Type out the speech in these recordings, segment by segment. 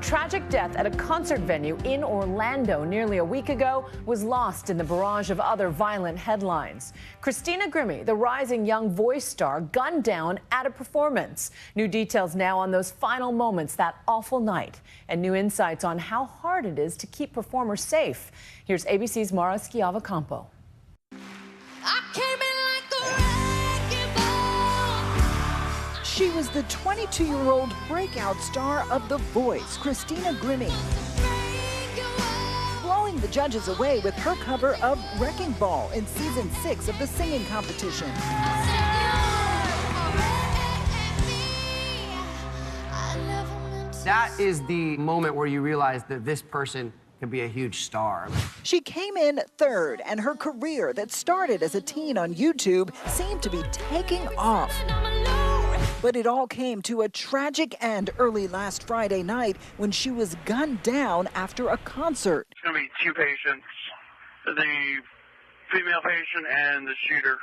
tragic death at a concert venue in Orlando nearly a week ago was lost in the barrage of other violent headlines. Christina Grimmie, the rising young voice star, gunned down at a performance. New details now on those final moments that awful night, and new insights on how hard it is to keep performers safe. Here's ABC's Mara Schiavocampo. She was the 22-year-old breakout star of The Voice, Christina Grimmie, blowing the judges away with her cover of Wrecking Ball in season 6 of the singing competition. That is the moment where you realize that this person can be a huge star. She came in third, and her career that started as a teen on YouTube seemed to be taking off. But it all came to a tragic end early last Friday night when she was gunned down after a concert. It's going to be 2 patients, the female patient and the shooter.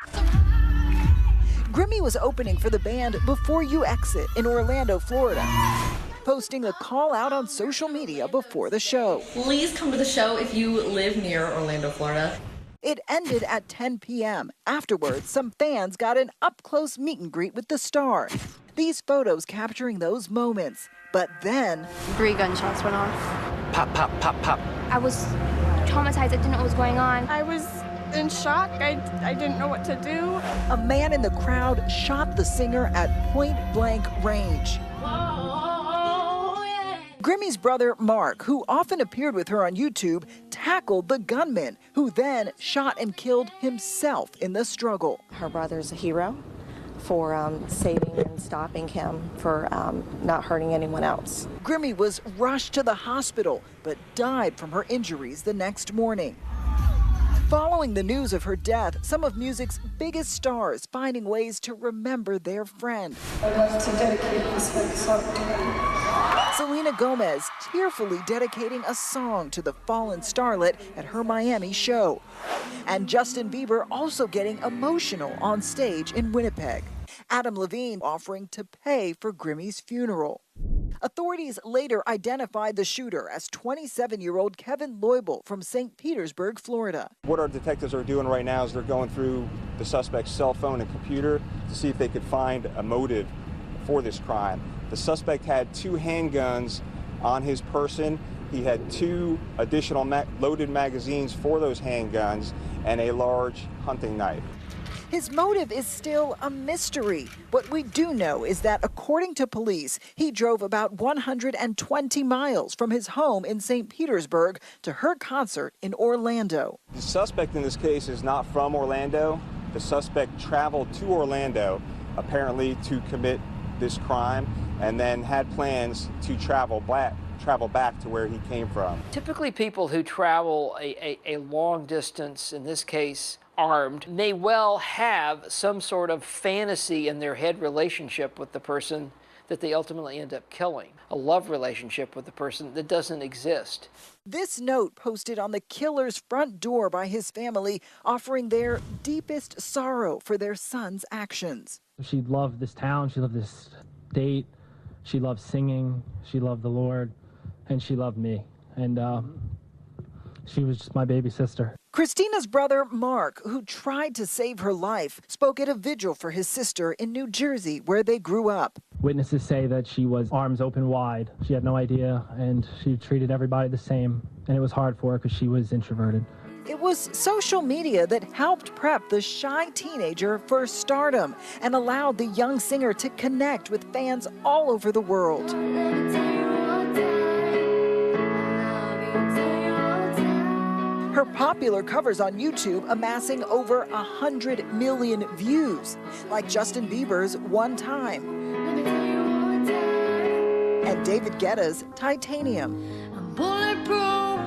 Grimmie was opening for the band Before You Exit in Orlando, Florida, posting a call out on social media before the show. Please come to the show if you live near Orlando, Florida. It ended at 10 p.m. Afterwards, some fans got an up-close meet and greet with the star. These photos capturing those moments. But then 3 gunshots went off. Pop, pop, pop, pop. I was traumatized. I didn't know what was going on. I was in shock. I didn't know what to do. A man in the crowd shot the singer at point-blank range. Grimmie's brother, Mark, who often appeared with her on YouTube, tackled the gunman, who then shot and killed himself in the struggle. Her brother's a hero for saving and stopping him, for not hurting anyone else. Grimmie was rushed to the hospital, but died from her injuries the next morning. Following the news of her death, some of music's biggest stars finding ways to remember their friend. I'd like to dedicate this next song to him. Selena Gomez tearfully dedicating a song to the fallen starlet at her Miami show. And Justin Bieber also getting emotional on stage in Winnipeg. Adam Levine offering to pay for Grimmie's funeral. Authorities later identified the shooter as 27-year-old Kevin Loibel from St. Petersburg, Florida. What our detectives are doing right now is they're going through the suspect's cell phone and computer to see if they could find a motive for this crime. The suspect had 2 handguns on his person. He had 2 additional loaded magazines for those handguns and a large hunting knife. His motive is still a mystery. What we do know is that, according to police, he drove about 120 miles from his home in St. Petersburg to her concert in Orlando. The suspect in this case is not from Orlando. The suspect traveled to Orlando, apparently to commit this crime, and then had plans to travel back to where he came from. Typically, people who travel a long distance, in this case armed, may well have some sort of fantasy in their head relationship with the person that they ultimately end up killing, a love relationship with the person that doesn't exist. This note posted on the killer's front door by his family, offering their deepest sorrow for their son's actions. She loved this town, she loved this state, she loved singing, she loved the Lord, and she loved me. And she was just my baby sister. Christina's brother, Mark, who tried to save her life, spoke at a vigil for his sister in New Jersey, where they grew up. Witnesses say that she was arms open wide. She had no idea, and she treated everybody the same. And it was hard for her because she was introverted. It was social media that helped prep the shy teenager for stardom and allowed the young singer to connect with fans all over the world. Her popular covers on YouTube amassing over 100 million views, like Justin Bieber's One Time and David Guetta's Titanium. I'm bulletproof,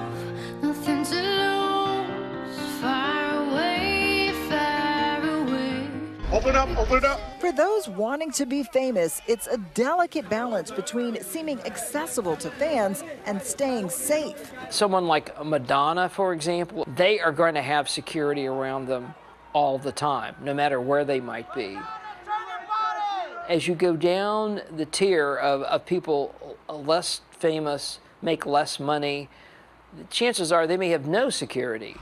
nothing to lose, far away, far away. Open up, open it up. For those wanting to be famous, it's a delicate balance between seeming accessible to fans and staying safe. Someone like Madonna, for example, they are going to have security around them all the time, no matter where they might be. As you go down the tier of people less famous, make less money, the chances are they may have no security.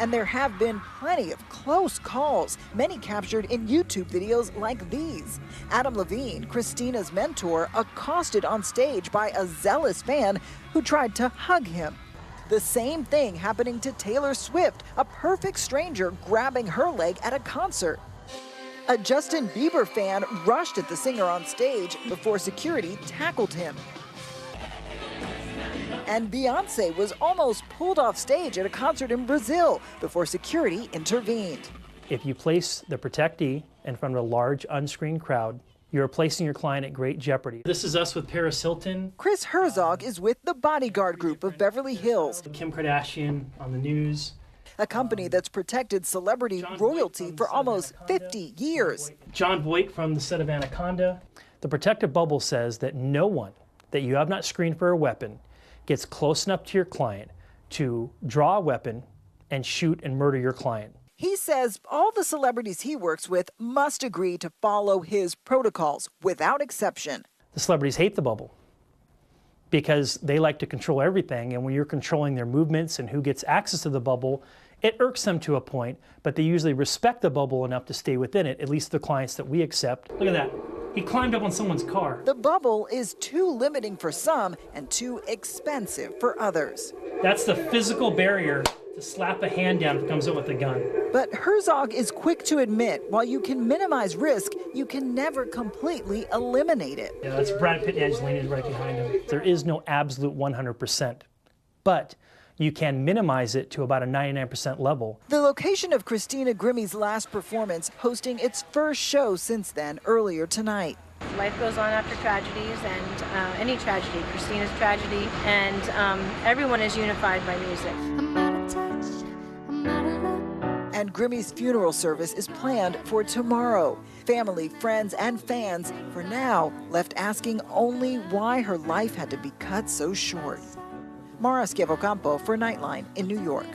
And there have been plenty of close calls, many captured in YouTube videos like these. Adam Levine, Christina's mentor, accosted on stage by a zealous fan who tried to hug him. The same thing happening to Taylor Swift, a perfect stranger grabbing her leg at a concert. A Justin Bieber fan rushed at the singer on stage before security tackled him. And Beyoncé was almost pulled off stage at a concert in Brazil before security intervened. If you place the protectee in front of a large unscreened crowd, you're placing your client at great jeopardy. This is us with Paris Hilton. Chris Herzog is with the Bodyguard Group of Beverly Hills. Kim Kardashian on the news. A company that's protected celebrity royalty for almost 50 years. John Boyd from the set of Anaconda. The protective bubble says that no one that you have not screened for a weapon gets close enough to your client to draw a weapon and shoot and murder your client. He says all the celebrities he works with must agree to follow his protocols without exception. The celebrities hate the bubble because they like to control everything, and when you're controlling their movements and who gets access to the bubble, it irks them to a point, but they usually respect the bubble enough to stay within it, at least the clients that we accept. Look at that. He climbed up on someone's car. The bubble is too limiting for some and too expensive for others. That's the physical barrier to slap a hand down if it comes up with a gun. But Herzog is quick to admit, while you can minimize risk, you can never completely eliminate it. Yeah, that's Brad Pitt and Angelina right behind him. There is no absolute 100%, but you can minimize it to about a 99% level. The location of Christina Grimmie's last performance hosting its first show since then earlier tonight. Life goes on after tragedies, and any tragedy, Christina's tragedy, and everyone is unified by music. And Grimmie's funeral service is planned for tomorrow. Family, friends, and fans, for now, left asking only why her life had to be cut so short. Mara Schiavocampo for Nightline in New York.